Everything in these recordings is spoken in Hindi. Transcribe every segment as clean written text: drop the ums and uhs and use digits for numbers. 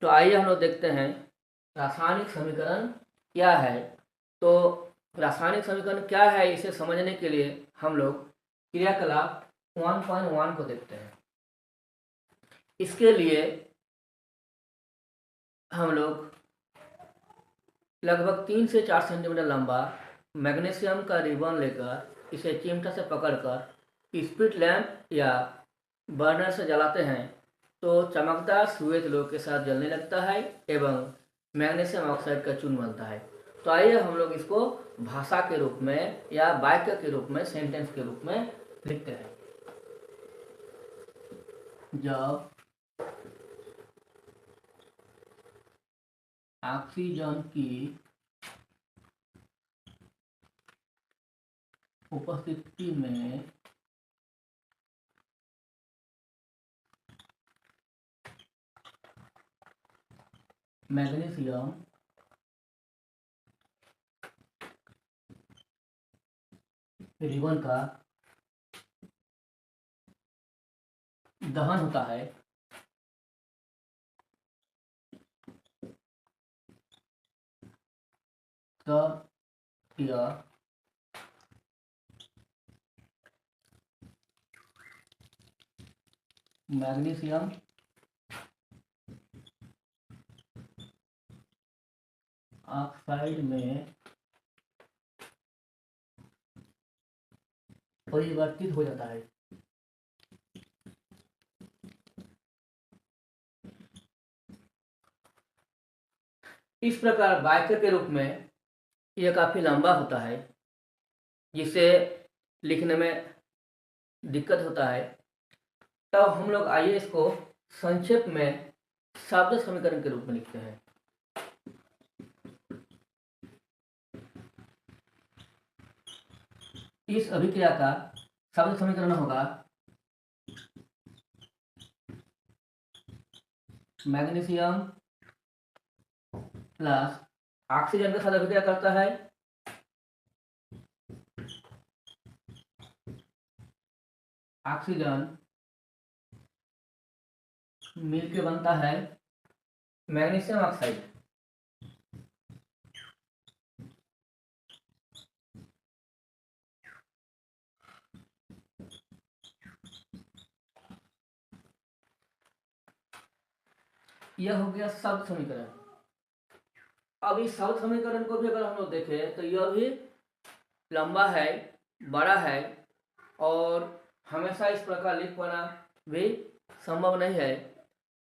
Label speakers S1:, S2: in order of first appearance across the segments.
S1: तो आइए हम लोग देखते हैं रासायनिक समीकरण क्या है। तो रासायनिक समीकरण क्या है, इसे समझने के लिए हम लोग क्रियाकलाप 1.1 को देखते हैं। इसके लिए हम लोग लगभग 3 से 4 सेंटीमीटर लंबा मैग्नीशियम का रिबन लेकर इसे चिमटा से पकड़कर स्पिरिट लैंप या बर्नर से जलाते हैं तो चमकदार श्वेत लोहे के साथ जलने लगता है एवं मैग्नीशियम ऑक्साइड का चूर्ण बनता है। तो आइए हम लोग इसको भाषा के रूप में या वाक्य के रूप में, सेंटेंस के रूप में लिखते हैं। जब ऑक्सीजन की उपस्थिति में मैग्नीशियम रिबन का दहन होता है तब यह मैग्नीशियम ऑक्साइड में परिवर्तित हो जाता है। इस प्रकार वाक्य के रूप में यह काफी लंबा होता है जिसे लिखने में दिक्कत होता है। तब हम लोग आइए इसको संक्षेप में शब्द समीकरण के रूप में लिखते हैं। इस अभिक्रिया का शब्द समीकरण होगा मैग्नीशियम प्लस ऑक्सीजन के साथ अभिक्रिया करता है ऑक्सीजन मिलके बनता है मैग्नीशियम ऑक्साइड। यह हो गया शब्द समीकरण। अब इस शब्द समीकरण को भी अगर हम लोग देखें तो यह भी लंबा है, बड़ा है और हमेशा इस प्रकार लिख पाना भी संभव नहीं है।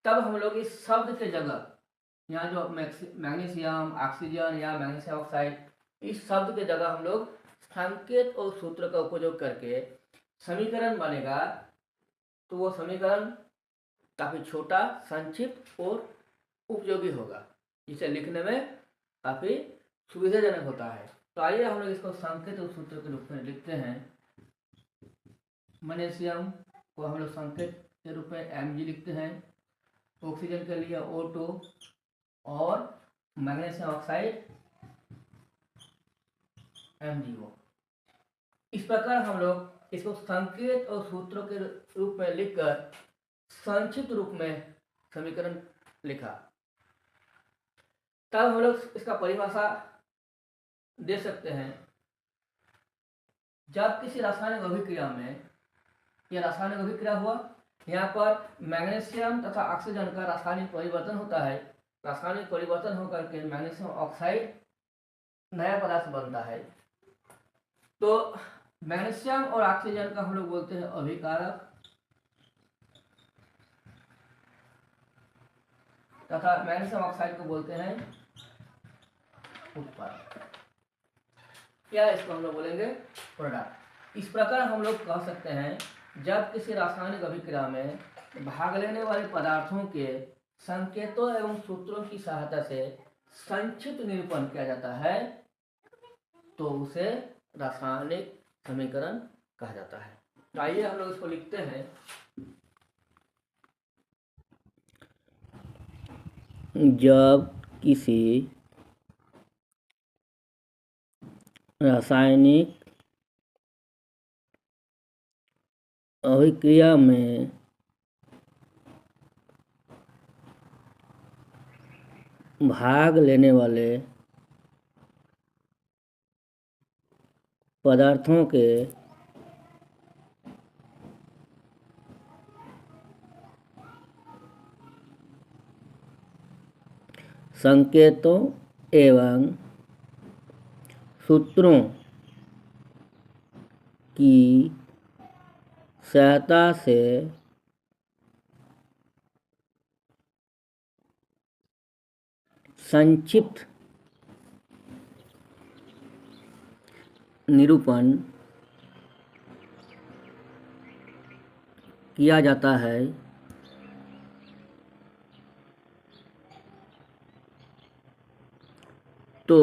S1: तब हम लोग इस शब्द के जगह यहाँ जो मैग्नीशियम ऑक्सीजन या मैग्नीशियम ऑक्साइड, इस शब्द के जगह हम लोग संकेत और सूत्र का उपयोग करके समीकरण बनेगा। तो वो समीकरण काफी छोटा, संक्षिप्त और उपयोगी होगा, जिसे लिखने में काफी सुविधाजनक होता है। तो आइए हम लोग इसको संकेत और सूत्र के रूप में लिखते हैं। मैग्नीशियम को हम लोग संकेत के रूप में Mg लिखते हैं, ऑक्सीजन के लिए O2 और मैग्नीशियम ऑक्साइड MgO। इस प्रकार हम लोग इसको संकेत और सूत्रों के रूप में लिखकर संक्षिप्त रूप में समीकरण लिखा। तब हम लोग इसका परिभाषा दे सकते हैं। जब किसी रासायनिक अभिक्रिया में, यह रासायनिक अभिक्रिया हुआ, यहाँ पर मैग्नीशियम तथा ऑक्सीजन का रासायनिक परिवर्तन होता है। रासायनिक परिवर्तन होकर के मैग्नीशियम ऑक्साइड नया पदार्थ बनता है। तो मैग्नीशियम और ऑक्सीजन का हम लोग बोलते हैं अभिकारक तथा मैग्नीशियम ऑक्साइड को बोलते हैं उत्पाद, या इसको हम लोग बोलेंगे प्रोडक्ट। इस प्रकार हम लोग कह सकते हैं, जब किसी रासायनिक अभिक्रिया में भाग लेने वाले पदार्थों के संकेतों एवं सूत्रों की सहायता से संक्षिप्त निरूपण किया जाता है तो उसे रासायनिक समीकरण कहा जाता है। तो आइए हम लोग इसको लिखते हैं। जब किसी रासायनिक अभिक्रिया में भाग लेने वाले पदार्थों के संकेतों एवं सूत्रों की सहायता से संक्षिप्त निरूपण किया जाता है। तो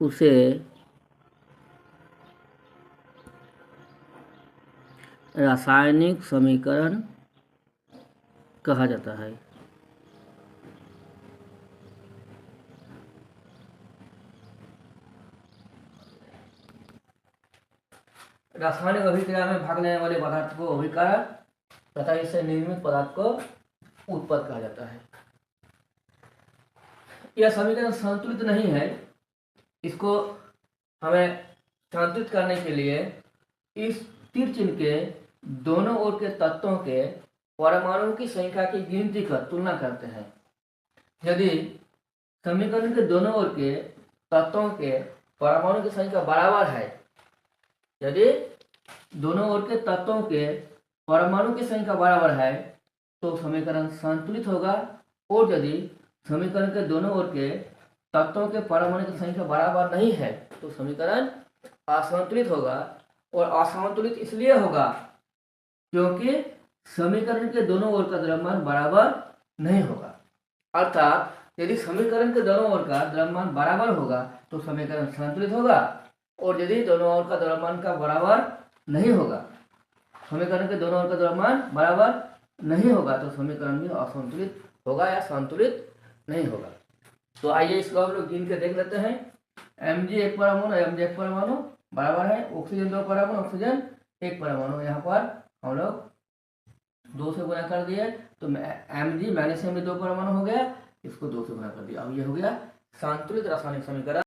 S1: उसे रासायनिक समीकरण कहा जाता है। रासायनिक अभिक्रिया में भाग लेने वाले पदार्थ को अभिकारक तथा इससे निर्मित पदार्थ को उत्पाद कहा जाता है। यह समीकरण संतुलित नहीं है। इसको हमें संतुलित करने के लिए इस तीर चिन्ह के दोनों ओर के तत्वों के परमाणुओं की संख्या की गिनती कर तुलना करते हैं। यदि समीकरण के दोनों ओर के तत्वों के परमाणु की संख्या बराबर है, यदि दोनों ओर के तत्वों के परमाणु की संख्या बराबर है तो समीकरण संतुलित होगा, और यदि समीकरण के दोनों ओर के तत्वों के परमाणु की संख्या बराबर नहीं है तो समीकरण असंतुलित होगा। और असंतुलित इसलिए होगा क्योंकि समीकरण के दोनों ओर का द्रव्यमान बराबर नहीं होगा। अर्थात यदि समीकरण के दोनों ओर का द्रव्यमान बराबर होगा तो समीकरण संतुलित होगा, और यदि दोनों ओर का द्रव्यमान का बराबर नहीं होगा, समीकरण के दोनों ओर का द्रव्यमान बराबर नहीं होगा तो समीकरण भी असंतुलित होगा या संतुलित नहीं होगा। तो आइए इसको हम लोग गिन के देख लेते हैं। Mg एक परमाणु, Mg एक परमाणु बराबर है ऑक्सीजन दो परमाणु, ऑक्सीजन एक परमाणु। यहाँ पर हम लोग 2 से गुणा कर दिए तो Mg मैग्नीशियम में 2 परमाणु हो गया, इसको 2 से गुणा कर दिया। अब ये हो गया संतुलित रासायनिक समीकरण।